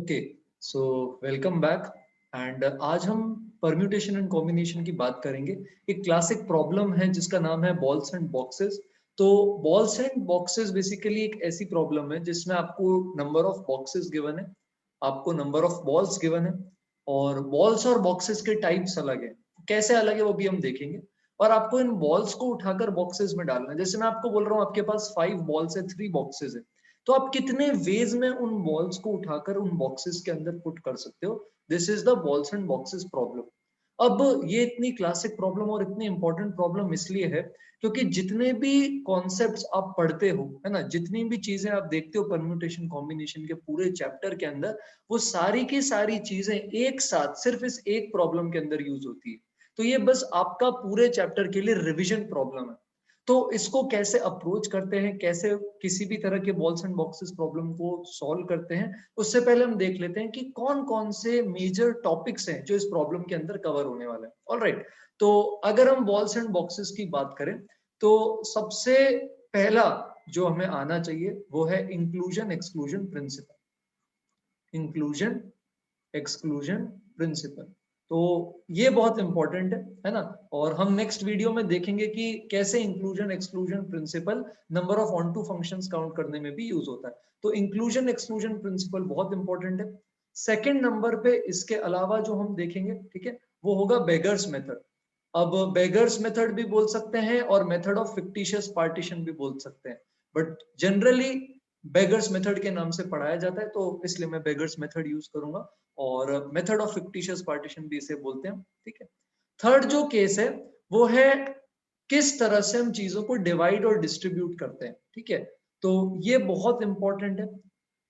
Okay, so welcome back. And आज हम permutation and combination की बात करेंगे। एक क्लासिक प्रॉब्लम है जिसका नाम है बॉल्स एंड बॉक्सेस। तो बॉल्स एंड बॉक्सेस बेसिकली एक ऐसी प्रॉब्लम है जिसमें आपको नंबर ऑफ बॉक्सेस गिवन है, आपको नंबर ऑफ बॉल्स गिवन है, और बॉल्स और बॉक्सेस के टाइप्स अलग है। कैसे अलग है वो भी हम देखेंगे। और आपको इन बॉल्स को उठाकर बॉक्सेस में डालना है। जैसे मैं आपको बोल रहा हूँ आपके पास 5 बॉल्स है, 3 बॉक्सेस है, तो आप कितने वेज में उन बॉल्स को उठाकर उन बॉक्सेस के अंदर पुट कर सकते हो। This is the balls and boxes problem. अब ये इतनी क्लासिक प्रॉब्लम और इतनी इंपॉर्टेंट प्रॉब्लम इसलिए है क्योंकि जितने भी कॉन्सेप्ट्स आप पढ़ते हो, है ना, जितनी भी चीजें आप देखते हो परम्यूटेशन कॉम्बिनेशन के पूरे चैप्टर के अंदर, वो सारी की सारी चीजें एक साथ सिर्फ इस एक प्रॉब्लम के अंदर यूज होती है। तो ये बस आपका पूरे चैप्टर के लिए रिविजन प्रॉब्लम है। तो इसको कैसे अप्रोच करते हैं, कैसे किसी भी तरह के बॉल्स एंड बॉक्सेस प्रॉब्लम को सॉल्व करते हैं, उससे पहले हम देख लेते हैं कि कौन कौन से मेजर टॉपिक्स हैं जो इस प्रॉब्लम के अंदर कवर होने वाले हैं। ऑलराइट, तो अगर हम बॉल्स एंड बॉक्सेस की बात करें तो सबसे पहला जो हमें आना चाहिए वो है inclusion exclusion principal. Inclusion exclusion principal, तो ये बहुत इंपॉर्टेंट है ना। और हम नेक्स्ट वीडियो में देखेंगे कि कैसे inclusion exclusion principle number of onto functions count करने में भी यूज होता है। तो इंक्लूजन एक्सक्लूजन प्रिंसिपल बहुत इंपॉर्टेंट है। सेकंड नंबर पे इसके अलावा जो हम देखेंगे, ठीक है, वो होगा बेगर्स मेथड। अब बेगर्स मेथड भी बोल सकते हैं और मेथड ऑफ फिक्टिशियस पार्टीशन भी बोल सकते हैं, बट जनरली बेगर्स मेथड के नाम से पढ़ाया जाता है, तो इसलिए मैं बेगर्स मेथड यूज करूंगा। और मेथड ऑफ फिक्टिशियस पार्टीशन भी इसे बोलते हैं, ठीक है। थर्ड जो केस है वो है किस तरह से हम चीजों को डिवाइड और डिस्ट्रीब्यूट करते हैं, ठीक है। तो ये बहुत इंपॉर्टेंट है।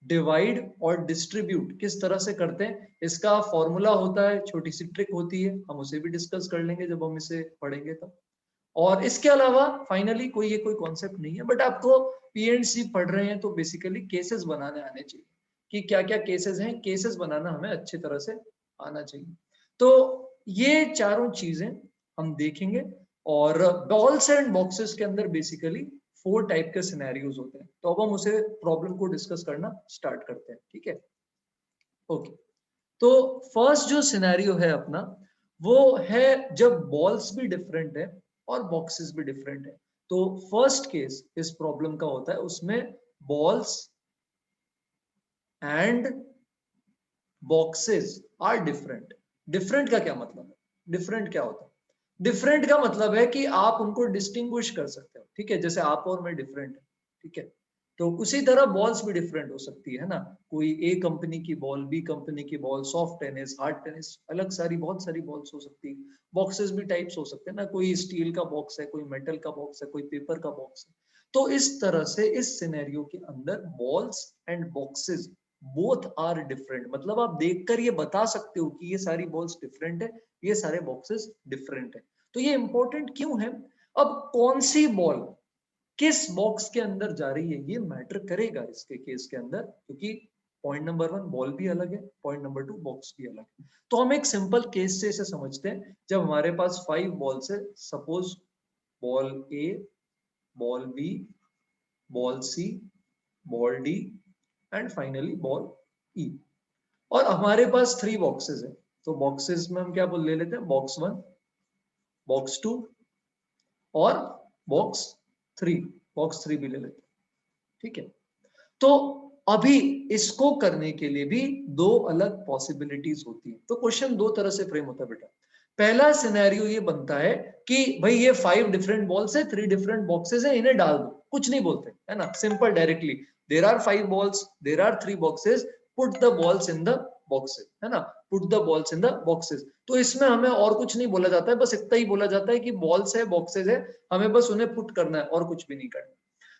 डिवाइड और डिस्ट्रीब्यूट किस तरह से करते हैं, इसका फॉर्मूला होता है, छोटी सी ट्रिक होती है, हम उसे भी डिस्कस कर लेंगे जब हम इसे पढ़ेंगे तब। और इसके अलावा फाइनली कोई कॉन्सेप्ट नहीं है, बट आपको पीएनसी पढ़ रहे हैं तो बेसिकली केसेस बनाने आने चाहिए कि क्या क्या केसेस हैं, केसेस बनाना हमें अच्छी तरह से आना चाहिए। तो ये चारों चीजें हम देखेंगे। और बॉल्स एंड बॉक्सेस के अंदर बेसिकली 4 टाइप के सिनेरियोज होते हैं। तो अब हम उसे प्रॉब्लम को डिस्कस करना स्टार्ट करते हैं, ठीक है। ओके, तो फर्स्ट जो सिनेरियो है अपना वो है जब बॉल्स भी डिफरेंट है और बॉक्सेस भी डिफरेंट है। तो फर्स्ट केस इस प्रॉब्लम का होता है, उसमें balls and boxes are different. Different का क्या मतलब है, डिफरेंट क्या होता है? डिफरेंट का मतलब है कि आप उनको डिस्टिंग्विश कर सकते हो, ठीक है, जैसे आप और मैं डिफरेंट है, ठीक है। तो उसी तरह बॉल्स भी डिफरेंट हो सकती है ना। कोई ए कंपनी की बॉल, बी कंपनी की ball, soft tennis, hard tennis, अलग सारी बहुत सारी बॉल्स हो सकती है। बॉक्सेस भी टाइप्स हो सकते हैं ना, कोई स्टील का बॉक्स है, कोई मेटल का बॉक्स है, कोई पेपर का बॉक्स है। तो इस तरह से इस सिनेरियो के अंदर balls and boxes both are different, मतलब आप देखकर ये बता सकते हो कि ये सारी बॉल्स डिफरेंट है, ये सारे बॉक्सेस डिफरेंट है। तो ये इंपॉर्टेंट क्यों है? अब कौन सी बॉल किस बॉक्स के अंदर जा रही है ये मैटर करेगा इसके केस के अंदर, क्योंकि पॉइंट नंबर 1 बॉल भी अलग है, पॉइंट नंबर 2 बॉक्स भी अलग है। तो हम एक सिंपल केस से इसे समझते हैं। जब हमारे पास 5 बॉल्स है, suppose ball A, ball B, ball C, ball D and finally ball E, और हमारे पास 3 बॉक्सेस है। तो बॉक्सेस में हम क्या बोल ले लेते हैं, बॉक्स 1, बॉक्स 2 और बॉक्स 3। बॉक्स 3 भी ले लेते हैं, ठीक है। तो अभी इसको करने के लिए भी 2 अलग पॉसिबिलिटीज होती है। तो क्वेश्चन 2 तरह से फ्रेम होता है बेटा। पहला सिनेरियो ये बनता है कि भाई ये 5 डिफरेंट बॉल्स है, 3 डिफरेंट बॉक्सेस है, इन्हें डाल दो, कुछ नहीं बोलते, है ना, simple directly, there are 5 balls, there are 3 boxes, put the balls in the boxes, है ना, put the balls in the boxes. तो इसमें हमें और कुछ नहीं बोला जाता है, बस इतना ही बोला जाता है कि बॉल्स है, बॉक्सेस है, हमें बस उन्हें पुट करना है और कुछ भी नहीं करना।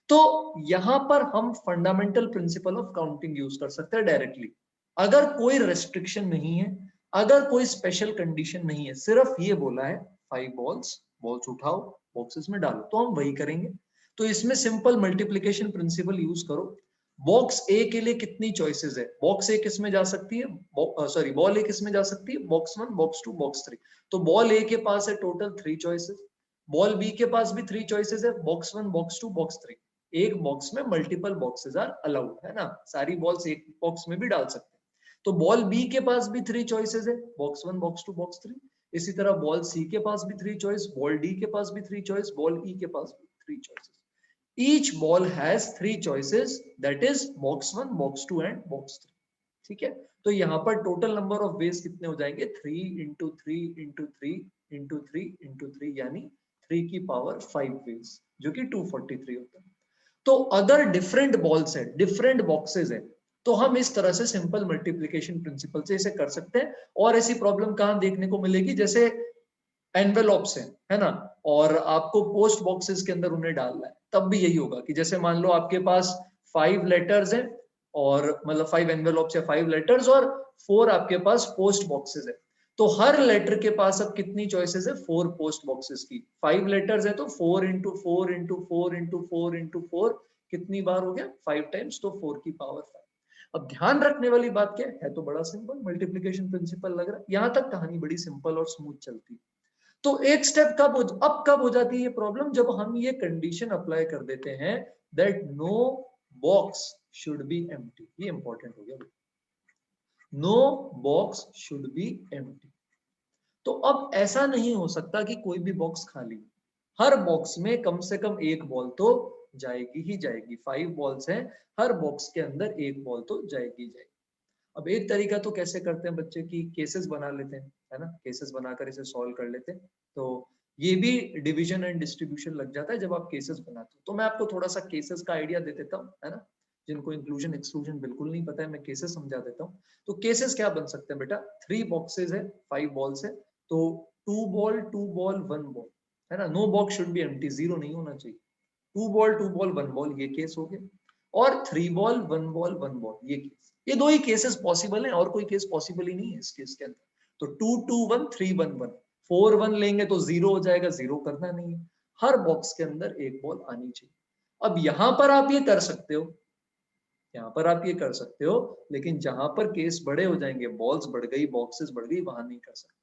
तो यहां पर हम fundamental principle of counting use कर सकते हैं डायरेक्टली। अगर कोई रेस्ट्रिक्शन नहीं है, अगर कोई स्पेशल कंडीशन नहीं है, सिर्फ ये बोला है 5 बॉल्स, बॉल्स उठाओ बॉक्सेस में डालो, तो हम वही करेंगे। तो इसमें सिंपल मल्टीप्लिकेशन प्रिंसिपल यूज करो। बॉक्स ए के लिए कितनी चॉइसेस है, बॉक्स ए किस में जा सकती है, सॉरी बॉल ए किस में जा सकती है, बॉक्स 1, बॉक्स 2, बॉक्स 3। तो बॉल ए के पास है टोटल 3 चॉइसेस, बॉल बी के पास भी 3 चॉइसेस है, बॉक्स 1, बॉक्स 2, बॉक्स 3। एक बॉक्स में मल्टीपल बॉक्सेस आर अलाउड, है ना, सारी बॉल्स एक बॉक्स में भी डाल सकते हैं। तो बॉल बी के पास भी 3 चॉइसेस है, बॉक्स 1, बॉक्स 2, बॉक्स 3। इसी तरह बॉल सी के पास भी 3 चॉइस, बॉल डी के पास भी 3 चॉइस, बॉल ई के पास भी 3 choices. Each ball has 3 choices, that is box 1, box 2 and box 3। ठीक है, तो यहाँ पर टोटल नंबर ऑफ वेज कितने हो जाएंगे, 3 इंटू 3 इंटू 3 इंटू 3 इंटू 3, यानी 3 की पावर 5 वेज, जो कि 243 होता है। तो अगर डिफरेंट बॉल्स है, डिफरेंट बॉक्सेस है, तो हम इस तरह से सिंपल मल्टीप्लिकेशन प्रिंसिपल से इसे कर सकते हैं। और ऐसी प्रॉब्लम कहां देखने को मिलेगी, जैसे एनवेलॉप्स है ना, और आपको पोस्ट बॉक्सेस के अंदर उन्हें डालना है, तब भी यही होगा कि जैसे मान लो आपके पास 5 लेटर्स हैं, और मतलब 5 एनवेलॉप्स या 5 लेटर्स, और 4 आपके पास पोस्ट बॉक्सेस है। तो हर लेटर के पास अब कितनी चॉइसेस है, 4 पोस्ट बॉक्सेस की। 5 लेटर्स है तो 4 इंटू 4 इंटू 4 इंटू 4 इंटू 4, कितनी बार हो गया, 5 टाइम्स, तो 4 की पावर 5। अब ध्यान रखने वाली बात क्या है तो बड़ा सिंपल मल्टीप्लिकेशन प्रिंसिपल लग रहा है, यहां तक कहानी बड़ी सिंपल और स्मूथ चलती है। तो एक स्टेप अब कब हो जाती है ये प्रॉब्लम, जब हम ये कंडीशन अप्लाई कर देते हैं that no box should be empty. ये इंपॉर्टेंट हो गया, no box should be empty. तो अब ऐसा नहीं हो सकता कि कोई भी बॉक्स खाली, हर बॉक्स में कम से कम एक बॉल तो जाएगी ही जाएगी। 5 बॉल्स हैं, हर बॉक्स के अंदर एक बॉल तो जाएगी जाएगी। अब एक तरीका तो कैसे करते हैं बच्चे की, केसेस बना लेते हैं, है ना, केसेस बनाकर इसे सॉल्व कर लेते हैं। तो ये भी डिवीजन एंड डिस्ट्रीब्यूशन लग जाता है जब आप केसेस बनाते हो। तो मैं आपको थोड़ा सा केसेस का आइडिया दे देता हूँ, है ना, जिनको इंक्लूजन एक्सक्लूजन बिल्कुल नहीं पता है, मैं केसेस समझा देता हूँ। तो केसेस क्या बन सकते हैं बेटा, 3 बॉक्सेस है, 5 बॉल्स है, तो 2 बॉल 2 बॉल 1 बॉल, है ना, no box should be empty, zero नहीं होना चाहिए। 2 बॉल 2 बॉल 1 बॉल, ये केस हो गया। और 3 बॉल 1 बॉल 1 बॉल, ये केस, ये दो ही केसेस पॉसिबल हैं, और कोई केस पॉसिबल ही नहीं है इस केस के अंदर। तो 2 2 1 3 1 1, 4 1 लेंगे तो 0 हो जाएगा, 0 करना नहीं है। हर बॉक्स के अंदर एक बॉल आनी चाहिए। अब यहां पर आप ये कर सकते हो, यहाँ पर आप ये कर सकते हो, लेकिन जहां पर केस बड़े हो जाएंगे, बॉल्स बढ़ गई, बॉक्सेस बढ़ गई, वहां नहीं कर सकते।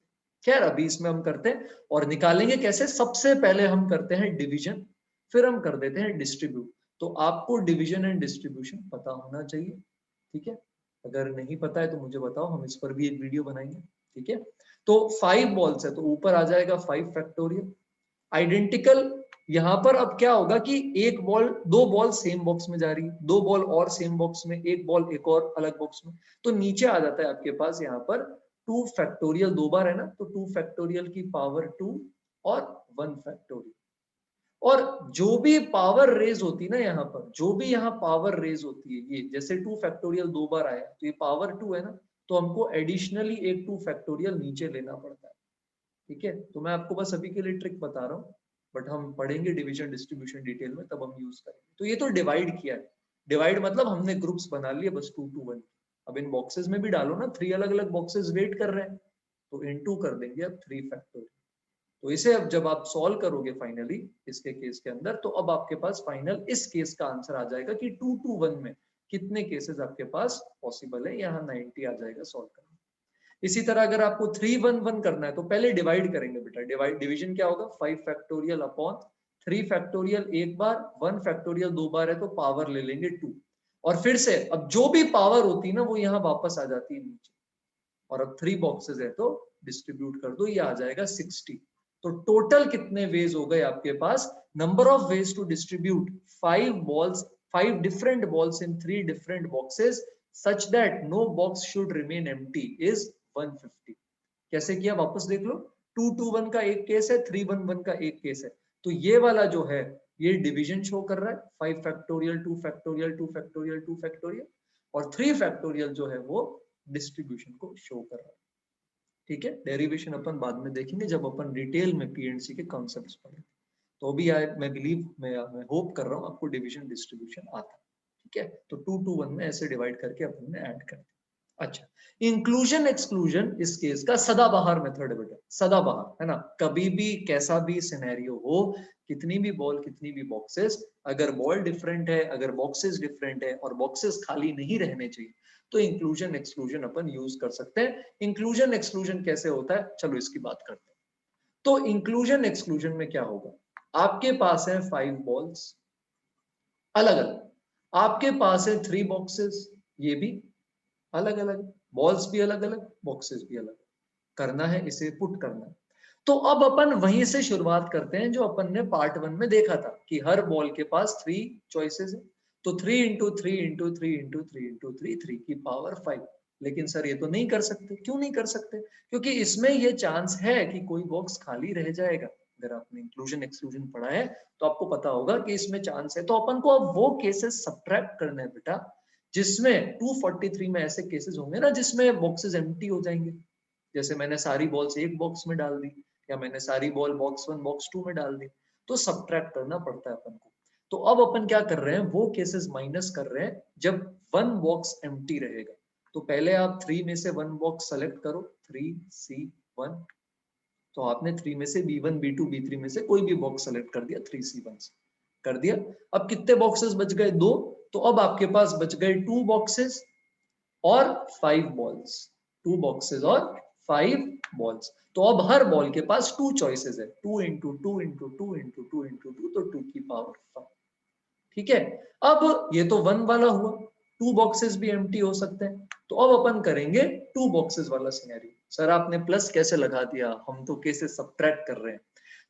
खैर अभी इसमें हम करते हैं, और निकालेंगे कैसे, सबसे पहले हम करते हैं डिवीजन, फिर हम कर देते हैं डिस्ट्रीब्यूट। तो आपको डिवीजन एंड डिस्ट्रीब्यूशन पता होना चाहिए, ठीक है। अगर नहीं पता है तो मुझे बताओ, हम इस पर भी एक वीडियो बनाएंगे, ठीक है। तो 5 बॉल्स है तो ऊपर आ जाएगा 5 फैक्टोरियल, आइडेंटिकल। यहां पर अब क्या होगा कि एक बॉल, 2 बॉल सेम बॉक्स में जा रही है, 2 बॉल और सेम बॉक्स में, एक बॉल एक और अलग बॉक्स में, तो नीचे आ जाता है आपके पास यहाँ पर 2 फैक्टोरियल, 2 बार है ना, तो 2 फैक्टोरियल की पावर 2 और 1 फैक्टोरियल। और जो भी पावर रेज होती है ना यहाँ पर, जो भी यहाँ पावर रेज होती है, ये जैसे 2 फैक्टोरियल 2 बार आया तो ये पावर 2 है ना, तो हमको एडिशनली एक 2 फैक्टोरियल नीचे लेना पड़ता है, ठीक है। तो मैं आपको बस अभी के लिए ट्रिक बता रहा हूँ, बट हम पढ़ेंगे डिवीजन डिस्ट्रीब्यूशन डिटेल में, तब हम यूज करेंगे। तो ये तो डिवाइड किया है, डिवाइड मतलब हमने ग्रुप्स बना लिए बस 2 2 1। अब इन बॉक्सेस में भी डालो ना, 3 अलग अलग बॉक्सेस वेट कर रहे हैं, तो इनटू कर देंगे अब 3 फैक्टोरियल। तो इसे अब जब आप सॉल्व करोगे फाइनली इसके केस के अंदर, तो अब आपके पास फाइनल इस केस का आंसर आ जाएगा कि 2 2 1 में कितने केसेस आपके पास पॉसिबल है, यहाँ 90 आ जाएगा सॉल्व करना। इसी तरह अगर आपको 3 1 1 करना है तो पहले डिवाइड करेंगे बेटा, डिवाइड डिवीजन क्या होगा, 5 फैक्टोरियल अपॉन 3 फैक्टोरियल एक बार, 1 फैक्टोरियल 2 बार है तो पावर ले लेंगे 2, और फिर से अब जो भी पावर होती है ना वो यहाँ वापस आ जाती है नीचे, और अब 3 बॉक्सेस है तो डिस्ट्रीब्यूट कर दो, ये आ जाएगा 60। तो टोटल कितने वेज हो गए आपके पास, number of ways to distribute 5 balls, 5 different balls in 3 different boxes such that no box should remain empty is 150। कैसे किया वापस देख लो, 2 2 1 का एक केस है, 3 1 1 का एक केस है। तो ये वाला जो है ये डिवीजन शो कर रहा है, 5 फैक्टोरियल 2 फैक्टोरियल 2 फैक्टोरियल 2 फैक्टोरियल, और 3 फैक्टोरियल जो है वो डिस्ट्रीब्यूशन को शो कर रहा है, ठीक है। डेरिवेशन अपन बाद में देखेंगे जब अपन डिटेल में पीएनसी के कॉन्सेप्ट्स पढ़ेंगे। तो अभी मैं बिलीव मैं होप कर रहा हूँ आपको डिवीजन डिस्ट्रीब्यूशन आता है, ठीक है। तो 2 2 1 में ऐसे डिवाइड करके अपन ने ऐड कर दिया। अच्छा, इंक्लूजन एक्सक्लूजन इस केस का सदाबहार मेथड है बेटा, सदाबहार, है ना, कभी भी कैसा भी सिनेरियो हो, कितनी भी बॉल कितनी भी बॉक्सेस, अगर बॉल डिफरेंट है, अगर बॉक्सेस डिफरेंट है और बॉक्सेस खाली नहीं रहने चाहिए, तो इंक्लूजन एक्सक्लूजन अपन यूज कर सकते हैं। इंक्लूजन एक्सक्लूजन कैसे होता है, चलो इसकी बात करते हैं। तो इंक्लूजन एक्सक्लूजन में क्या होगा, आपके पास है 5 बॉल्स अलग अलग, आपके पास है 3 बॉक्सेस, ये भी अलग अलग, बॉल्स भी अलग अलग, बॉक्सेस भी अलग, करना है इसे पुट करना है। तो अब अपन वहीं से शुरुआत करते हैं जो अपन ने पार्ट 1 में देखा था कि हर बॉल के पास 3 चॉइसेस है, तो 3 इंटू 3 इंटू 3 इंटू 3 इंटू 3, 3 की पावर 5। लेकिन सर ये तो नहीं कर सकते, क्यों नहीं कर सकते? क्योंकि इसमें ये चांस है कि कोई बॉक्स खाली रह जाएगा। अगर आपने इंक्लूजन एक्सक्लूजन पढ़ा है तो आपको पता होगा कि इसमें चांस है। तो अपन को अब वो केसेस सब्ट्रैक्ट करने हैं बेटा, जिसमें 243 में ऐसे केसेस होंगे ना जिसमें बॉक्सेस एम्प्टी हो जाएंगे। जैसे मैंने सारी बॉल्स एक बॉक्स में डाल दी, या मैंने सारी बॉल बॉक्स 1 बॉक्स 2 में डाल दी, तो सब्ट्रैक्ट करना पड़ता है अपन को। तो अब अपन क्या कर रहे हैं, वो केसेस माइनस कर रहे हैं जब 1 बॉक्स एम्प्टी रहेगा। तो पहले आप 3 में से 1 बॉक्स सेलेक्ट करो, 3C1। तो आपने 3 में से B1 B2 B3 में से कोई भी बॉक्स सेलेक्ट कर दिया, 3C1 से कर दिया। अब कितने बॉक्सेस बच गए? 2। तो अब आपके पास बच गए 2 बॉक्सेस और 5 बॉल्स, 2 बॉक्सेस और 5 बॉल्स। तो अब हर बॉल के पास 2 चॉइसेस है, 2 इंटू 2 इंटू 2 इंटू 2 इंटू 2, तो 2 की पावर 5। ठीक है। अब ये तो 1 वाला हुआ, 2 बॉक्सेस भी एम्प्टी हो सकते हैं। तो अब अपन करेंगे 2 बॉक्सेस वाला सिनेरियो। सर आपने प्लस कैसे लगा दिया, हम तो केसेस सब्ट्रैक्ट कर रहे हैं।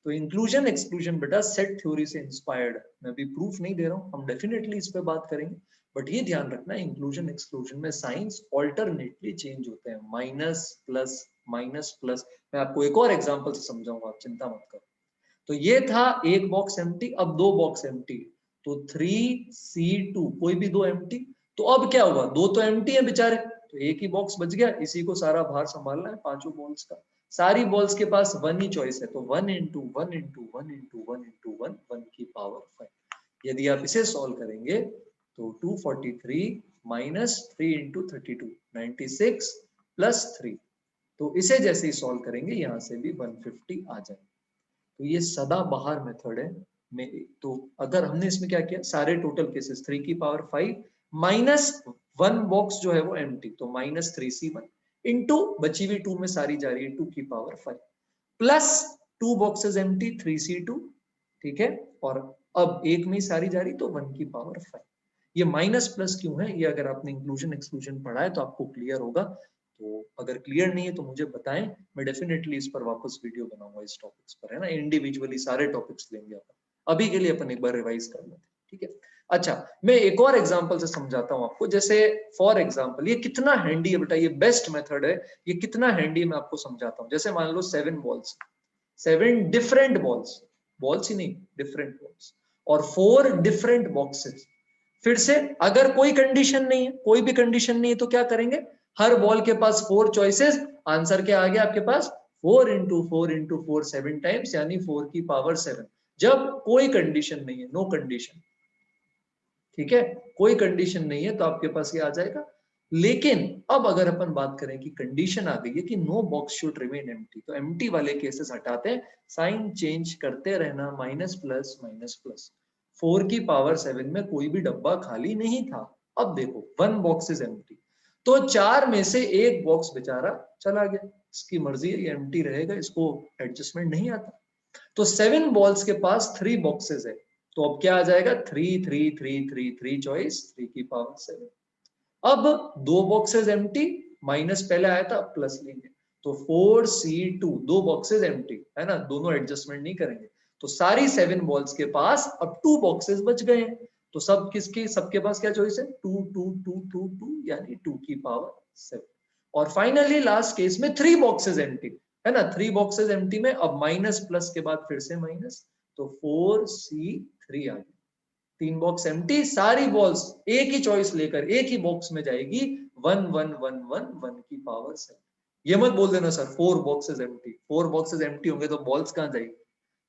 तो इंक्लूजन एक्सक्लूजन बेटा सेट थ्योरी से इंस्पायर्ड है, मैं भी प्रूफ नहीं दे रहा हूं, हम डेफिनेटली इस पे बात करेंगे। बट ये ध्यान रखना, इंक्लूजन एक्सक्लूजन में साइंस ऑल्टरनेटली चेंज होते हैं, माइनस प्लस माइनस प्लस। मैं आपको एक और एग्जांपल से समझाऊंगा, आप चिंता मत करो। तो ये था एक बॉक्स एम्प्टी, अब 2 बॉक्स एम्प्टी, तो 3C2 कोई भी 2 एम्प्टी। तो अब क्या हुआ, 2 तो एम्प्टी है बेचारे, तो एक ही बॉक्स बच गया, इसी को सारा भार संभालना है पांचों बॉल्स का। सारी बॉल्स के पास 1 ही चॉइस है, तो 1 इंटू 1 इंटू 1 इंटू 1 इंटू 1, 1 की पावर 5। यदि आप इसे सॉल्व करेंगे तो 243 माइनस 3 इंटू 32, 96 प्लस 3। तो इसे जैसे ही सॉल्व करेंगे यहां से भी 150 आ जाए। तो ये सदाबहार मेथड है। तो अगर हमने इसमें क्या किया, सारे टोटल केसेस 3 की पावर 5 माइनस 1 बॉक्स जो है वो एम्प्टी, तो माइनस 3C1 इंटू बची हुई 2 में सारी जा रही है 2 की power 5 plus 2 boxes empty 3C2। ठीक है। और अब एक में ही सारी जा रही, तो 1 की पावर 5। ये माइनस प्लस क्यों है, ये अगर आपने इंक्लूजन एक्सक्लूजन पढ़ा है तो आपको क्लियर होगा। तो अगर क्लियर नहीं है तो मुझे बताएं, मैं डेफिनेटली इस पर वापस वीडियो बनाऊंगा इस टॉपिक्स पर, है ना। इंडिविजुअली सारे टॉपिक्स लेंगे अपन, अभी के लिए अपन एक बार रिवाइज कर लेते हैं। ठीक है। अच्छा, मैं एक और एग्जांपल से समझाता हूं आपको। जैसे फॉर एग्जांपल, ये कितना हैंडी है बेटा, ये बेस्ट मेथड है, ये कितना हैंडी मैं आपको समझाता हूं। जैसे मान लो 7 बॉल्स, 7 डिफरेंट बॉल्स, बॉल्स ही नहीं डिफरेंट बॉल्स, और 4 डिफरेंट बॉक्सेस। फिर से अगर कोई कंडीशन नहीं है, कोई भी कंडीशन नहीं है, तो क्या करेंगे, हर बॉल के पास 4 चॉइसेस, आंसर क्या आ गया आपके पास, 4 इंटू 4 इंटू 4 7 टाइम्स, यानी 4 की पावर 7। जब कोई कंडीशन नहीं है, नो कंडीशन, ठीक है, कोई कंडीशन नहीं है, तो आपके पास ये आ जाएगा। लेकिन अब अगर अपन बात करें कि कंडीशन आ गई है कि no box should remain empty, तो एम्प्टी वाले केसेस हटाते हैं, साइन चेंज करते रहना, माइनस प्लस माइनस प्लस। 4 की पावर 7 में कोई भी डब्बा खाली नहीं था। अब देखो 1 बॉक्स इज एम्प्टी, तो 4 में से एक बॉक्स बेचारा चला गया, इसकी मर्जी है, ये एम्प्टी रहेगा, इसको एडजस्टमेंट नहीं आता। तो 7 बॉल्स के पास 3 बॉक्सेस है, तो अब क्या आ जाएगा, 3 3 3 3 3 चॉइस, 3 की पावर 7। अब 2 बॉक्सेस एम्प्टी, माइनस पहले आया था, प्लस लेंगे, तो 4C2, 2 बॉक्सेस एम्प्टी है ना, दोनों एडजस्टमेंट नहीं करेंगे, तो सारी 7 बॉल्स के पास अब 2 बॉक्सेस बच गए हैं। तो सब किसके, सबके पास क्या चॉइस है, 2 2 2 2 2, यानी 2 की पावर 7। और फाइनली लास्ट केस में 3 बॉक्सेस एम्प्टी है ना, 3 बॉक्सेस एम्प्टी में अब माइनस प्लस के बाद फिर से माइनस, तो 4C3 आ गया। 3 बॉक्स एम्प्टी, सारी बॉल्स एक ही चॉइस लेकर एक ही बॉक्स में जाएगी, 1 1 1 1 1 की पावर 7। ये मत बोल देना sir 4 boxes empty, 4 boxes empty होंगे तो बॉल्स कहां जाएगी।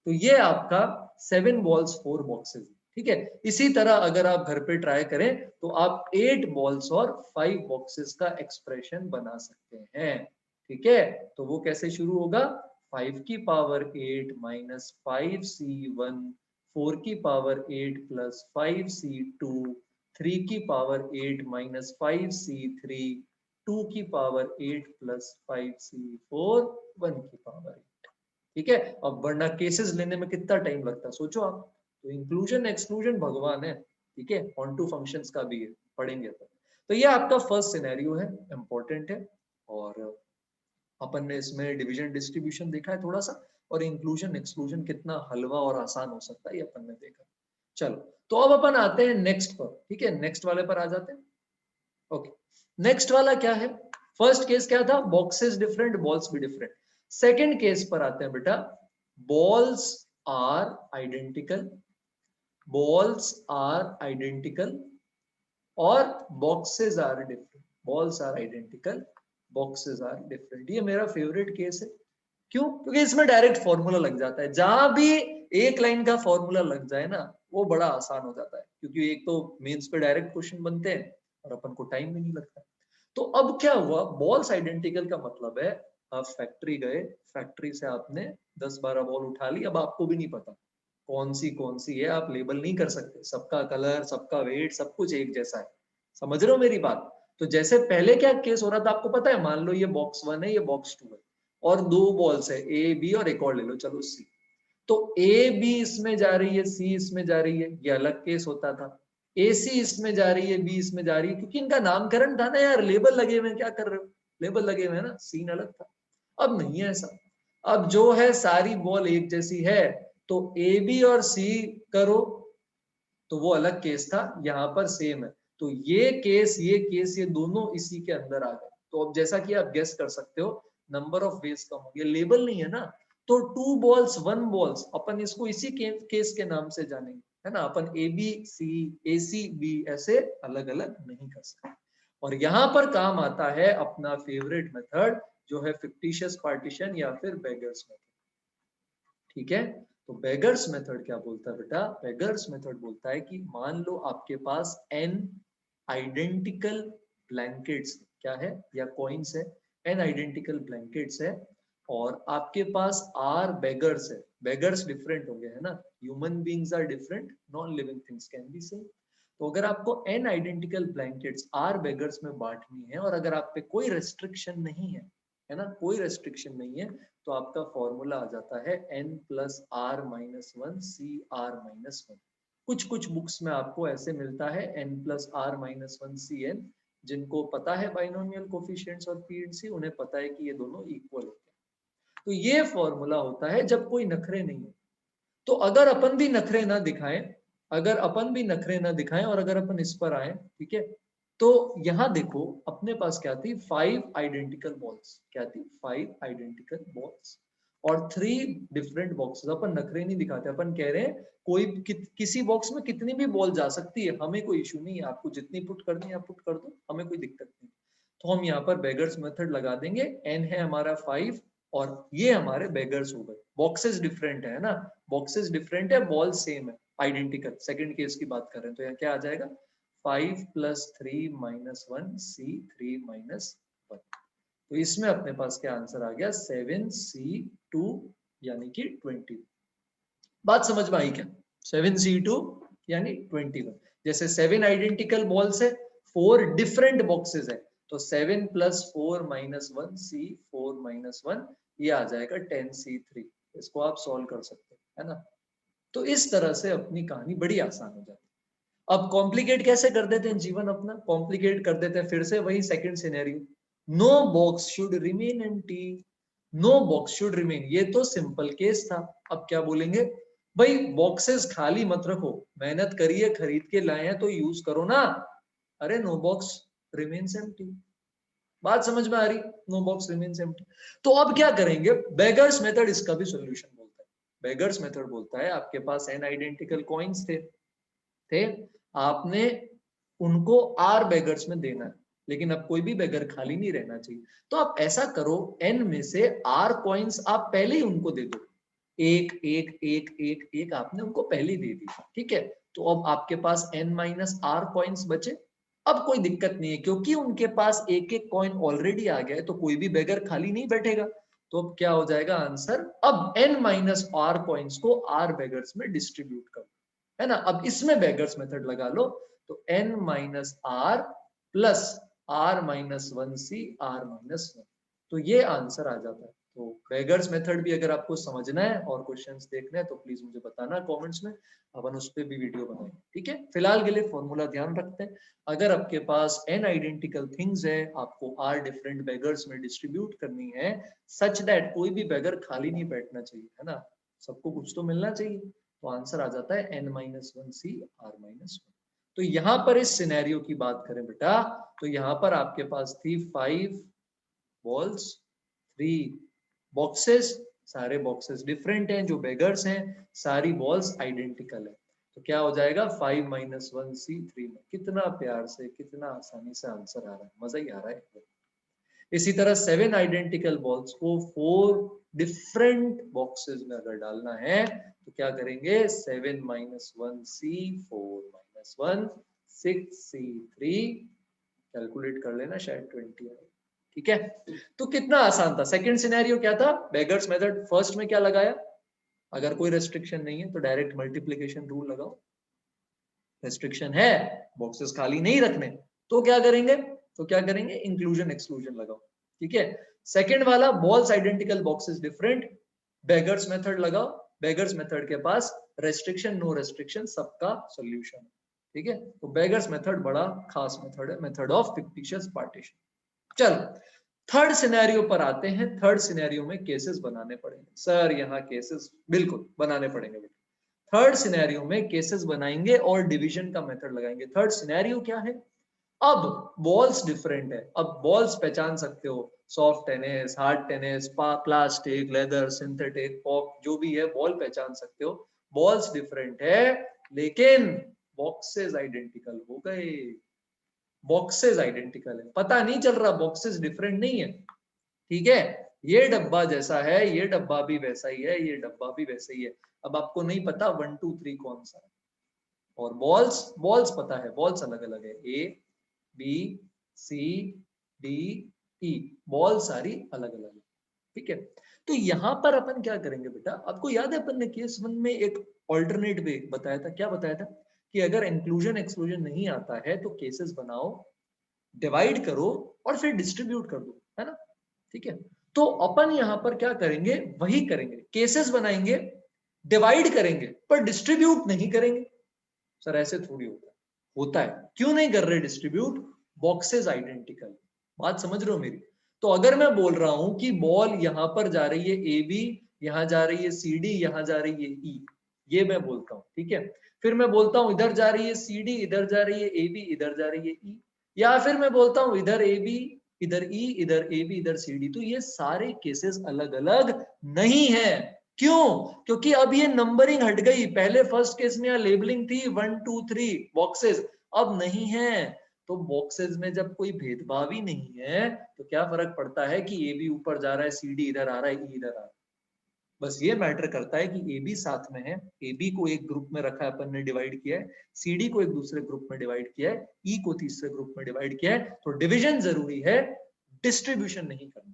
तो ये आपका 7 बॉल्स 4 बॉक्सेस, ठीक है। इसी तरह अगर आप घर पे ट्राई करें तो आप 8 बॉल्स और 5 बॉक्सेस का एक्सप्रेशन बना सकते हैं। ठीक है। तो वो कैसे शुरू होगा, 5 की पावर 8 माइनस 5C1, 4 की पावर 8 प्लस 5C2, 3 की पावर 8 माइनस 5C3, 2 की पावर 8 प्लस 5C4, 1 की पावर 8। ठीक है। अब वरना केसेस लेने में कितना टाइम लगता है सोचो आप। तो इंक्लूजन एक्सक्लूजन भगवान है। ठीक है। ऑन टू फंक्शंस का भी है, पढ़ेंगे अपन। तो ये आपका फर्स्ट सिनेरियो है, इंपॉर्टेंट है। और अपन ने इसमें डिवीजन डिस्ट्रीब्यूशन देखा है थोड़ा सा, और इंक्लूजन एक्सक्लूजन कितना हलवा और आसान हो सकता है ये अपन ने देखा। चलो, तो अब अपन आते हैं नेक्स्ट पर, ठीक है, नेक्स्ट वाले पर आ जाते हैं। ओके, नेक्स्ट वाला क्या है? फर्स्ट केस क्या था? बॉक्सेस डिफरेंट, बॉल्स भी डिफरेंट। सेकंड केस पर आते हैं बेटा, balls are identical, balls are identical और boxes are different, balls are identical, boxes are different. ये मेरा फेवरेट केस है। क्यों? क्योंकि इसमें डायरेक्ट फॉर्मूला लग जाता है। जहां भी एक लाइन का फॉर्मूला लग जाए ना, वो बड़ा आसान हो जाता है, क्योंकि एक तो मेंस पे डायरेक्ट क्वेश्चन बनते हैं और अपन को टाइम भी नहीं लगता। तो अब क्या हुआ, बॉल्स आइडेंटिकल का मतलब है आप फैक्ट्री गए, फैक्ट्री से आपने 10-12 बॉल उठा ली, अब आपको भी नहीं पता कौन सी है, आप लेबल नहीं कर सकते, सबका कलर, सबका वेट, सब कुछ एक जैसा है। समझ रहे हो मेरी बात? तो जैसे पहले क्या केस हो रहा था आपको पता है, मान लो ये बॉक्स 1 है, ये बॉक्स 2 है, और दो बॉल्स है, ए बी, और एक और ले लो चलो सी। तो ए बी इसमें जा रही है, सी इसमें जा रही है, ये अलग केस होता था। ए सी इसमें जा रही है, बी इसमें जा रही है, क्योंकि इनका नामकरण था ना यार, लेबल लगे हुए हैं, क्या कर रहे हो, लेबल लगे हुए हैं ना, सीन अलग था। अब नहीं है ऐसा। अब जो है सारी बॉल एक जैसी है, तो ए बी और सी करो तो वो अलग केस था, यहाँ पर सेम है। तो ये केस ये दोनों इसी के अंदर आ गए। तो अब जैसा कि आप गेस कर सकते हो, नंबर ऑफ वेज कम हो गया, लेबल नहीं है ना। तो 2 बॉल्स 1 बॉल्स, अपन इसको इसी केस के नाम से जानेंगे, है ना। अपन ए बी सी, ए सी बी ऐसे अलग अलग नहीं कर सकते। और यहाँ पर काम आता है अपना फेवरेट मेथड, जो है फिक्टिशियस पार्टीशन या फिर बेगर्स मेथड। ठीक है, तो बेगर्स मेथड क्या बोलता है बेटा? बेगर्स मेथड बोलता है कि मान लो आपके पास n आइडेंटिकल ब्लैंकेट्स, क्या है, या कॉइन्स है, n आइडेंटिकल ब्लैंकेट्स है, और आपके पास r बेगर्स है। बेगर्स डिफरेंट हो गए, है ना, human beings are different, non living things can be same. तो अगर आपको n identical blankets r beggars में बांटनी है, और अगर आप पे कोई रेस्ट्रिक्शन नहीं है ना, कोई रेस्ट्रिक्शन नहीं है, तो आपका फॉर्मूला आ जाता है n plus R minus one C R minus one. कुछ कुछ बुक्स में आपको ऐसे मिलता है n plus R minus one C N. जिनको पता है बाइनोमियल कोफिशिएंट्स और पीएनसी, उन्हें पता है कि ये दोनों इक्वल होते हैं। तो ये फॉर्मूला होता है जब कोई नखरे नहीं हो। तो अगर अपन भी नखरे ना दिखाएं, अगर अपन भी नखरे ना दिखाएं और अगर अपन इस पर आए, ठीक है, तो यहां देखो अपने पास क्या थी, 5 आइडेंटिकल बॉल्स। क्या थी? 5 आइडेंटिकल बॉल्स और 3 डिफरेंट बॉक्सेस। अपन नखरे नहीं दिखाते, अपन कह रहे हैं कोई किसी बॉक्स में कितनी भी बॉल जा सकती है, हमें कोई इशू नहीं है, आपको जितनी पुट करनी है आप पुट कर दो, हमें कोई दिक्कत नहीं। तो हम यहाँ पर बेगर्स मेथड लगा देंगे, n है हमारा 5 और ये हमारे बेगर्स हो गए। बॉक्सेस डिफरेंट है ना, बॉक्सेस डिफरेंट है, बॉल सेम है, आइडेंटिकल। सेकंड केस की बात कर रहे हैं, तो यहाँ क्या आ जाएगा, 5 प्लस 3 माइनस 1 सी 3 माइनस 1। तो इसमें अपने पास क्या आंसर आ गया, 7C2 यानी कि 20। बात समझ में आई क्या? 7C2 यानी 21। जैसे 7 आइडेंटिकल बॉल्स है, 4 डिफरेंट बॉक्सेस है, तो 7 प्लस 4 माइनस 1 सी 4 माइनस 1, ये आ जाएगा 10C3। इसको आप सॉल्व कर सकते हैं, है ना। तो इस तरह से अपनी कहानी बड़ी आसान हो जाती है। अब कॉम्प्लिकेट कैसे कर देते हैं जीवन अपना? कॉम्प्लिकेट कर देते हैं फिर से वही second scenario, no box should remain empty, no box should remain. ये तो सिंपल केस था। अब क्या बोलेंगे, भाई बॉक्सेस खाली मत रखो, मेहनत करिए, खरीद के लाए हैं तो यूज करो ना। अरे नो बॉक्स रिमेन्स एम्प्टी, बात समझ में आ रही? No box remains empty. तो अब क्या करेंगे, बेगर्स मेथड इसका भी सॉल्यूशन बोलता है। बेगर्स मेथड बोलता है आपके पास n आइडेंटिकल कॉइन्स थे, आपने उनको r बेगर्स में देना है, लेकिन अब कोई भी बेगर खाली नहीं रहना चाहिए। तो आप ऐसा करो, n में से r कॉइन्स आप पहले ही उनको दे दो, एक एक एक एक एक आपने उनको पहले दे दी, ठीक है। तो अब आपके पास n माइनस आर कॉइन्स बचे। अब कोई दिक्कत नहीं है, क्योंकि उनके पास एक एक कॉइन ऑलरेडी आ गया है, तो कोई भी बेगर खाली नहीं बैठेगा। तो अब क्या हो जाएगा आंसर, अब n माइनस आर कॉइन्स को r बेगर्स में डिस्ट्रीब्यूट करो, है ना। अब इसमें बेगर्स मेथड लगा लो, तो n minus R plus R minus one C R minus one, तो ये आंसर आ जाता है। तो बेगर्स मेथड भी अगर आपको समझना है और क्वेश्चंस देखने हैं तो प्लीज मुझे बताना कमेंट्स में, अपन उस पर भी वीडियो बनाएंगे। ठीक है, फिलहाल के लिए फॉर्मूला ध्यान रखते हैं। अगर आपके पास n आइडेंटिकल थिंग्स है, आपको r डिफरेंट बेगर्स में डिस्ट्रीब्यूट करनी है सच दैट कोई भी बेगर खाली नहीं बैठना चाहिए, है ना, सबको कुछ तो मिलना चाहिए, तो आंसर आ जाता है n-1c r-1। तो यहाँ पर इस सिनेरियो की बात करें बेटा, तो यहाँ पर आपके पास थी 5 बॉल्स, 3 बॉक्सेस, सारे बॉक्सेस डिफरेंट हैं, जो बेगर्स हैं सारी बॉल्स आइडेंटिकल है, तो क्या हो जाएगा 5-1c 3 में। कितना प्यार से, कितना आसानी से आंसर आ रहा है, मजा ही आ रहा है। इसी तरह 7 आइडेंटिकल बॉल्स को 4 डिफरेंट बॉक्सेस में अगर डालना है तो क्या करेंगे, 7-1c 4-1 6c3, कैलकुलेट कर लेना, शायद 20 है। ठीक है, तो कितना आसान था। सेकंड सिनेरियो क्या था, बेगर्स मेथड। फर्स्ट में क्या लगाया, अगर कोई रेस्ट्रिक्शन नहीं है तो डायरेक्ट मल्टीप्लिकेशन रूल लगाओ, रेस्ट्रिक्शन है बॉक्सेस खाली नहीं रखने तो क्या करेंगे, इंक्लूजन एक्सक्लूजन लगाओ। ठीक है, सेकंड वाला balls identical boxes different, beggars method लगाओ, बेगर्स मेथड के पास रेस्ट्रिक्शन नो रेस्ट्रिक्शन सबका सॉल्यूशन। ठीक है, तो बेगर्स मेथड बड़ा खास मेथड है, मेथड ऑफ फिक्टिशियस पार्टीशन। चलो थर्ड सिनेरियो पर आते हैं। थर्ड सिनेरियो में केसेस बनाने पड़ेंगे सर, यहाँ केसेस बिल्कुल बनाने पड़ेंगे। थर्ड सिनेरियो में केसेस बनाएंगे और डिवीजन का मेथड लगाएंगे। थर्ड सिनेरियो क्या है, अब बॉल्स डिफरेंट है। अब बॉल्स पहचान सकते हो, soft tennis, hard tennis, plastic, leather, synthetic, pop, जो भी है बॉल पहचान सकते हो। बॉल्स डिफरेंट है लेकिन बॉक्सेस आइडेंटिकल हो गए, बॉक्सेस आइडेंटिकल है, पता नहीं चल रहा बॉक्सेस डिफरेंट नहीं है। ठीक है, ये डब्बा जैसा है, ये डब्बा भी वैसा ही है, ये डब्बा भी वैसा ही है। अब आपको नहीं पता 1 2 3 कौन सा है, और बॉल्स बॉल्स पता है, बॉल्स अलग अलग है, A B C D E, ball सारी अलग अलग है। ठीक है, तो यहां पर अपन क्या करेंगे बेटा, आपको याद है अपन ने केस 1 में एक ऑल्टरनेट वे बताया था, क्या बताया था कि अगर इंक्लूजन एक्सक्लूजन नहीं आता है तो केसेस बनाओ, डिवाइड करो और फिर डिस्ट्रीब्यूट कर दो, है ना। ठीक है, तो अपन यहां पर क्या करेंगे, वही करेंगे, केसेस बनाएंगे, डिवाइड करेंगे पर डिस्ट्रीब्यूट नहीं करेंगे। सर ऐसे थोड़ी होता है, होता है, क्यों नहीं कर रहे डिस्ट्रीब्यूट, बॉक्सेस आइडेंटिकल, बात समझ रहे हो मेरी। तो अगर मैं बोल रहा हूं कि बॉल यहां पर जा रही है ए बी, यहां जा रही है सी डी, यहां जा रही है ई, ये मैं बोलता हूं। ठीक है, फिर मैं बोलता हूं इधर जा रही है सी डी, इधर जा रही है ए बी, इधर जा रही है ई, या फिर मैं बोलता हूं इधर ए बी, इधर ई, इधर ए बी, इधर सी डी, तो ये सारे केसेस अलग अलग नहीं है। क्यों, क्योंकि अब ये नंबरिंग हट गई, पहले फर्स्ट केस में लेबलिंग थी 1 2 3 बॉक्सेस, अब नहीं है। तो बॉक्सेस में जब कोई भेदभाव ही नहीं है तो क्या फर्क पड़ता है कि ए बी ऊपर जा रहा है, सी डी इधर आ रहा है, ई इधर आ रहा है। बस ये मैटर करता है कि ए बी साथ में है, ए बी को एक ग्रुप में रखा है अपन ने, डिवाइड किया है, सी डी को एक दूसरे ग्रुप में डिवाइड किया है, ई को तीसरे ग्रुप में डिवाइड किया है। तो डिवीजन जरूरी है, डिस्ट्रीब्यूशन नहीं करना।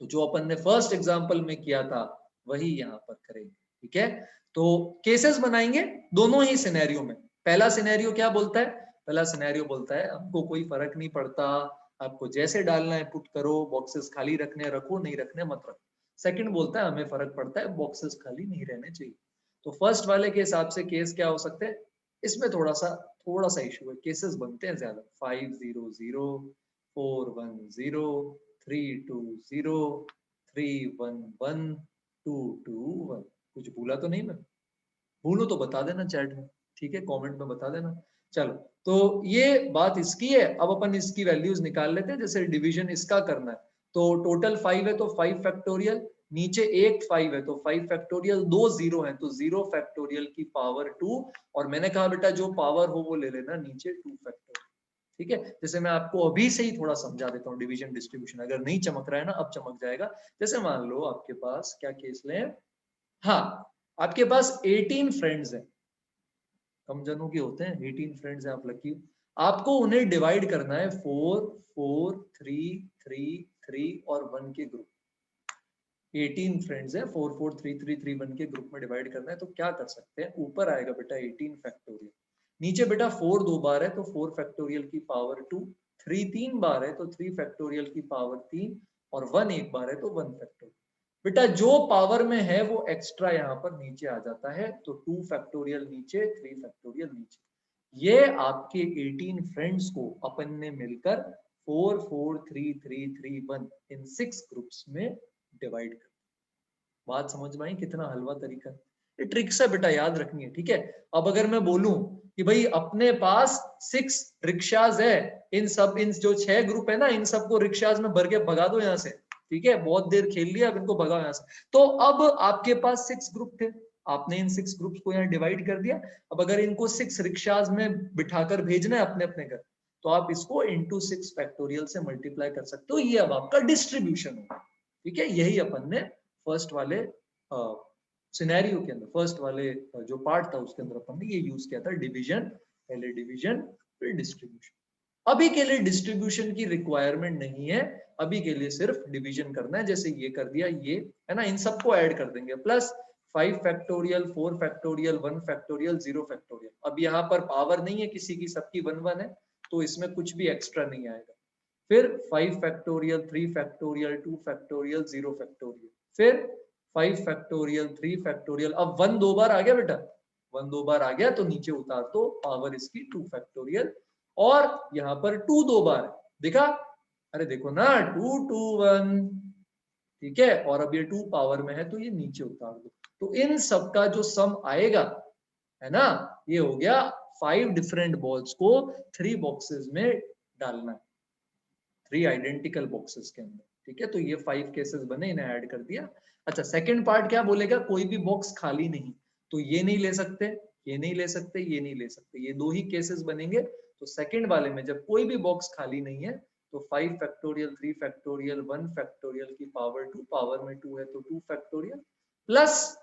तो जो अपन ने फर्स्ट एग्जांपल में किया था वही यहाँ पर करेंगे। ठीक है, तो केसेस बनाएंगे दोनों ही सिनेरियो में। पहला सिनेरियो क्या बोलता है, पहला सिनेरियो बोलता है हमको कोई फर्क नहीं पड़ता, आपको जैसे डालना है पुट करो, बॉक्सेस खाली रखने रखो, नहीं रखने मत रखो। सेकंड बोलता है हमें फर्क पड़ता है, बॉक्सेस खाली नहीं रहने चाहिए। तो फर्स्ट वाले के हिसाब से केस क्या हो सकते हैं, इसमें थोड़ा सा इशू है, केसेस बनते हैं ज्यादा, 5 0 0 4 1 0 3 2 0 3 1 1 2 2 1। कुछ भूला तो नहीं मैं, भूलो तो बता देना चैट में, ठीक है, कमेंट में बता देना। चलो, तो ये बात इसकी है। अब अपन इसकी वैल्यूज निकाल लेते हैं, जैसे डिवीजन इसका करना है तो टोटल 5 है तो 5 फैक्टोरियल, नीचे एक 5 है तो 5 फैक्टोरियल, 2 0 है तो 0 फैक्टोरियल की पावर 2, और मैंने कहा बेटा जो पावर हो वो ले लेना नीचे 2 फैक्टोरियल। ठीक है, जैसे मैं आपको अभी से ही थोड़ा समझा देता हूँ डिवीजन डिस्ट्रीब्यूशन, अगर नहीं चमक रहा है ना अब चमक जाएगा। जैसे मान लो आपके पास क्या केस लें, हाँ आपके पास 18 फ्रेंड्स हैं, कम जनों के होते हैं, 18 फ्रेंड्स हैं, आप लकी, आपको उन्हें डिवाइड करना है 4 4 3 3 3 और 1 के ग्रुप। 18 फ्रेंड्स है, 4 4 3 3 3 1 के ग्रुप में डिवाइड करना है, तो क्या कर सकते हैं, ऊपर आएगा बेटा 18 फैक्टोरियल, नीचे बेटा 4 दो बार है तो 4 फैक्टोरियल की पावर 2, 3 3 बार है तो 3 फैक्टोरियल की पावर 3, और 1 एक बार है तो 1 फैक्टोरियल। बेटा जो पावर में है वो एक्स्ट्रा यहाँ पर नीचे आ जाता है, तो 2 फैक्टोरियल नीचे, 3 फैक्टोरियल नीचे। ये आपके 18 फ्रेंड्स को अपन ने मिलकर 4 4 3 3 3 1 इन 6 ग्रुप्स में डिवाइड कर। बात समझ में आई कितना हलवा तरीका है? ये ट्रिक्स है बेटा, याद रखनी है, ठीक है। अब अगर मैं बोलूं कि भाई अपने पास 6 रिक्शाज है, इन जो 6 ग्रुप है ना, इन सबको रिक्शाज में भर के भगा दो यहाँ से, ठीक है, बहुत देर खेल लिया, अब इनको भगाओ यहाँ से। तो अब आपके पास 6 ग्रुप थे, आपने इन 6 ग्रुप्स को यहाँ डिवाइड कर दिया। अब अगर इनको 6 रिक्शाज में बिठाकर भेजना है अपने अपने घर, तो आप इसको इंटू 6 फैक्टोरियल से मल्टीप्लाई कर सकते हो। ये अब आपका डिस्ट्रीब्यूशन होगा, ठीक है। यही अपन ने फर्स्ट वाले सिनेरियो के अंदर, फर्स्ट वाले जो पार्ट था उसके अंदर अपन ने ये यूज किया था, डिवीजन, पहले डिवीजन फिर डिस्ट्रीब्यूशन। अभी के लिए डिस्ट्रीब्यूशन की रिक्वायरमेंट नहीं है, अभी के लिए सिर्फ डिवीजन करना है। जैसे ये कर दिया, ये है ना, इन सबको ऐड कर देंगे, plus 5 factorial, 4 factorial, 1 factorial, 0 factorial. अब यहाँ पर पावर नहीं है किसी की, सबकी 1 1 है, तो इसमें कुछ भी एक्स्ट्रा नहीं आएगा। फिर 5 फैक्टोरियल, 3 फैक्टोरियल, 2 फैक्टोरियल, 0 फैक्टोरियल, फिर 5 फैक्टोरियल, 3 फैक्टोरियल। अब 1 दो बार आ गया बेटा, 1 दो बार आ गया तो नीचे उतार दो, पावर इसकी 2 फैक्टोरियल। और यहाँ पर 2 दो बार देखा, अरे देखो ना, 2 2 1, ठीक है। और अब ये 2 पावर में है तो ये नीचे उतार दो। तो इन सब का जो सम आएगा, है ना, ये हो गया 5 डिफरेंट बॉल्स को 3 बॉक्सेस में डालना है, 3 आइडेंटिकल बॉक्सेस के अंदर, ठीक है। तो ये 5 केसेस बने, इन्हें ऐड कर दिया। अच्छा, सेकंड पार्ट क्या बोलेगा, कोई भी बॉक्स खाली नहीं, तो ये नहीं ले सकते, ये नहीं ले सकते, ये नहीं ले सकते, ये दो ही केसेस बनेंगे। तो सेकंड वाले में जब कोई भी बॉक्स खाली नहीं है, तो 5 फैक्टोरियल, 3 फैक्टोरियल, 1 फैक्टोरियल की पावर 2, पावर में 2 है तो 2 factorial, plus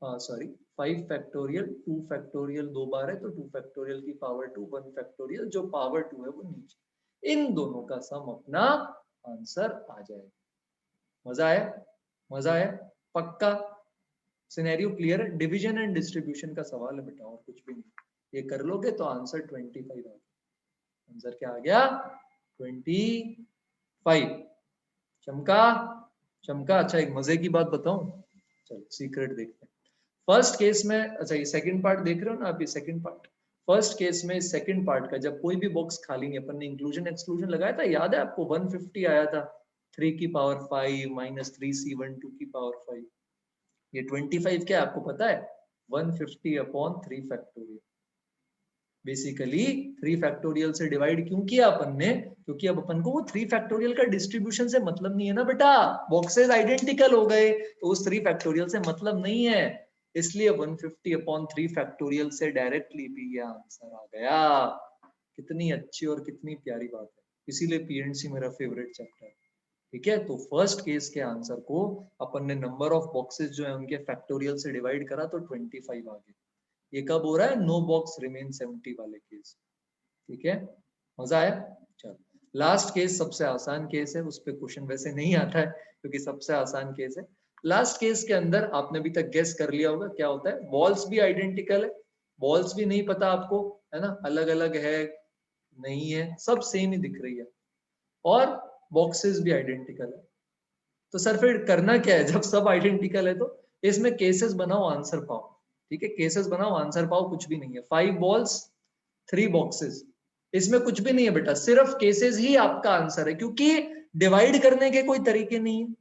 sorry 5 factorial, 2 factorial दो बार है तो 2 फैक्टोरियल की पावर 2, 1 फैक्टोरियल जो पावर 2 है वो नीचे। इन दोनों का सम अपना आंसर आ जाएगा। मजा आया? मजा आया? पक्का? सिनेरियो क्लियर है? डिवीजन एंड डिस्ट्रीब्यूशन का सवाल है बेटा, और कुछ भी नहीं। ये कर लोगे तो आंसर 25 आ गया। आंसर क्या आ गया? 25। चमका? चमका? अच्छा, एक मजे की बात बताऊं, चलो सीक्रेट देखते हैं। फर्स्ट केस में, अच्छा ये सेकंड पार्ट देख रहे हो ना आप, ये सेकंड पार्ट। फर्स्ट केस में सेकंड पार्ट का जब कोई भी बॉक्स खाली नहीं, अपन ने इंक्लूजन एक्सक्लूजन लगाया था, याद है आपको? 150 आया था, 3 की पावर 5 माइनस 3c1 2 की पावर 5। ये 25 क्या है आपको पता है? 150 अपॉन 3 फैक्टोरियल। बेसिकली 3 फैक्टोरियल से डिवाइड क्यों किया अपन ने? क्योंकि अब अपन को वो 3 फैक्टोरियल का डिस्ट्रीब्यूशन से मतलब नहीं है ना बेटा, बॉक्सेस आइडेंटिकल हो गए तो उस 3 फैक्टोरियल से मतलब नहीं है, इसलिए 150 अपॉन 3 फैक्टोरियल से डायरेक्टली भी ये आंसर आ गया। कितनी अच्छी और कितनी प्यारी बात है, इसीलिए पीएनसी मेरा फेवरेट चैप्टर है, ठीक है। तो फर्स्ट केस के आंसर को अपन ने नंबर ऑफ बॉक्सेस जो है उनके फैक्टोरियल से डिवाइड करा तो 25 आ गया। ये कब हो रहा है? नो बॉक्स रिमेन्स एम्प्टी वाले केस, ठीक है। मजा आया? चलो, लास्ट केस सबसे आसान केस है, उस पर क्वेश्चन वैसे नहीं आता है क्योंकि सबसे आसान केस है। लास्ट केस के अंदर आपने अभी तक गेस कर लिया होगा क्या होता है। बॉल्स भी आइडेंटिकल है, बॉल्स भी नहीं पता आपको, है ना, अलग अलग है नहीं है, सब सेम ही दिख रही है, और बॉक्सेस भी आइडेंटिकल है। तो सर फिर करना क्या है जब सब आइडेंटिकल है? तो इसमें केसेस बनाओ, आंसर पाओ, ठीक है। केसेस बनाओ, आंसर पाओ, कुछ भी नहीं है। 5 बॉल्स, 3 बॉक्सेस, इसमें कुछ भी नहीं है बेटा, सिर्फ केसेस ही आपका आंसर है, क्योंकि डिवाइड करने के कोई तरीके नहीं है,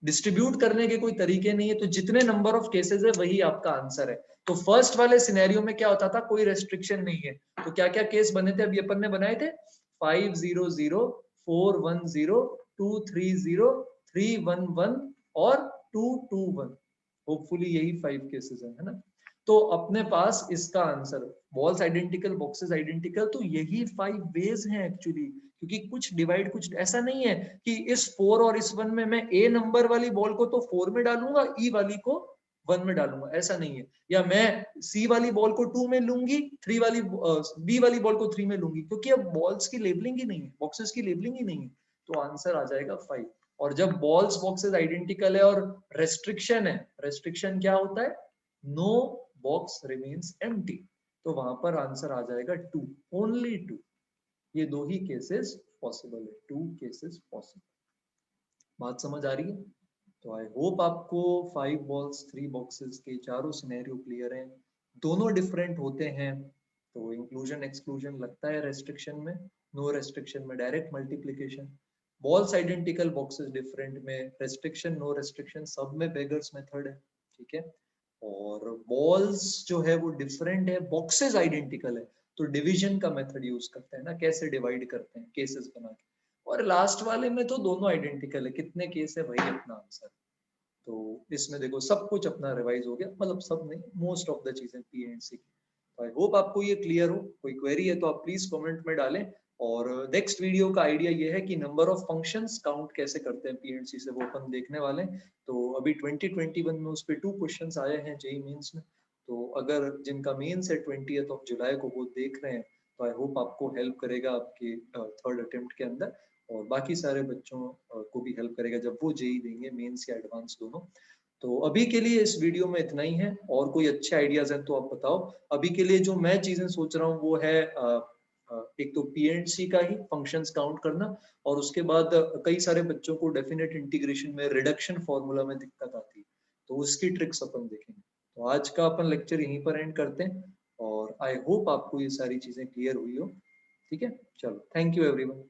डिस्ट्रीब्यूट करने के कोई तरीके नहीं है, तो जितने नंबर ऑफ केसेस है वही आपका आंसर है। तो फर्स्ट वाले सिनेरियो में क्या होता था, कोई रेस्ट्रिक्शन नहीं है, तो क्या क्या केस बने थे अभी अपन ने बनाए थे? 5 0 0, 4 1 0, 2 3 0, 3 1 1 और 2 2 1। होपफुली यही 5 केसेस है ना। तो अपने पास इसका answer, balls identical, boxes identical, तो यही 5 वेज हैं एक्चुअली, क्योंकि कुछ डिवाइड, कुछ ऐसा नहीं है कि इस 4 और इस 1 में मैं ए नंबर वाली बॉल को तो 4 में डालूंगा, ई वाली को 1 में डालूंगा, ऐसा नहीं है। या मैं सी वाली बॉल को 2 में लूंगी, बी वाली बॉल को 3 में लूंगी, क्योंकि अब बॉल्स की लेबलिंग ही नहीं है, बॉक्सेस की लेबलिंग ही नहीं है, तो आंसर आ जाएगा 5। और जब बॉल्स बॉक्सेस आइडेंटिकल है और रेस्ट्रिक्शन है, रेस्ट्रिक्शन क्या होता है? नो बॉक्स रिमेन्स एम्प्टी, तो वहां पर आंसर आ जाएगा 2, ओनली 2। ये दो ही केसेस पॉसिबल है, 2 केसेस पॉसिबल। बात समझ आ रही है? तो आई होप आपको 5 बॉल्स 3 बॉक्सेस के चारों सिनेरियो क्लियर हैं। दोनों डिफरेंट होते हैं, तो इंक्लूजन एक्सक्लूजन लगता है रेस्ट्रिक्शन में, नो रेस्ट्रिक्शन में direct multiplication. Balls identical boxes different में रेस्ट्रिक्शन नो रेस्ट्रिक्शन, सब में बेगर्स मेथड है, ठीक है। और बॉल्स जो है वो डिफरेंट है, बॉक्सेस आइडेंटिकल है, तो डिवीजन का मेथड यूज करते हैं ना, कैसे डिवाइड करते हैं केसेस बना के। और लास्ट वाले में तो दोनों आइडेंटिकल है, कितने केस है वही अपना आंसर। तो इसमें देखो सब कुछ अपना रिवाइज हो गया, मतलब सब नहीं, मोस्ट ऑफ द चीजें पी एंड सी की। आई होप आपको ये क्लियर हो। कोई क्वेरी है तो आप प्लीज कमेंट में डालें। और नेक्स्ट वीडियो का आइडिया ये है कि नंबर ऑफ फंक्शंस काउंट कैसे करते हैं पी एंड सी से, वो अपन देखने वाले हैं। तो अभी 2021 में उस पे 2 क्वेश्चंस आए हैं जेई मेंस में। तो अगर जिनका मेंस है 20th ऑफ जुलाई को वो देख रहे हैं, तो आई होप आपको हेल्प करेगा आपके थर्ड अटेम्प्ट के अंदर। और बाकी सारे बच्चों को भी हेल्प करेगा जब वो जेई देंगे, मेंस या एडवांस दोनों। तो अभी के लिए इस वीडियो में इतना ही है, और कोई अच्छे आइडियाज हैं तो आप बताओ। अभी के लिए जो मैं चीजें सोच रहा हूँ वो है एक तो पी एंड सी का ही फंक्शंस काउंट करना, और उसके बाद कई सारे बच्चों को डेफिनेट इंटीग्रेशन में रिडक्शन फॉर्मूला में दिक्कत आती है, तो उसकी ट्रिक्स अपन देखेंगे। तो आज का अपन लेक्चर यहीं पर एंड करते हैं, और आई होप आपको ये सारी चीजें क्लियर हुई हो। ठीक है, चलो, थैंक यू एवरीवन।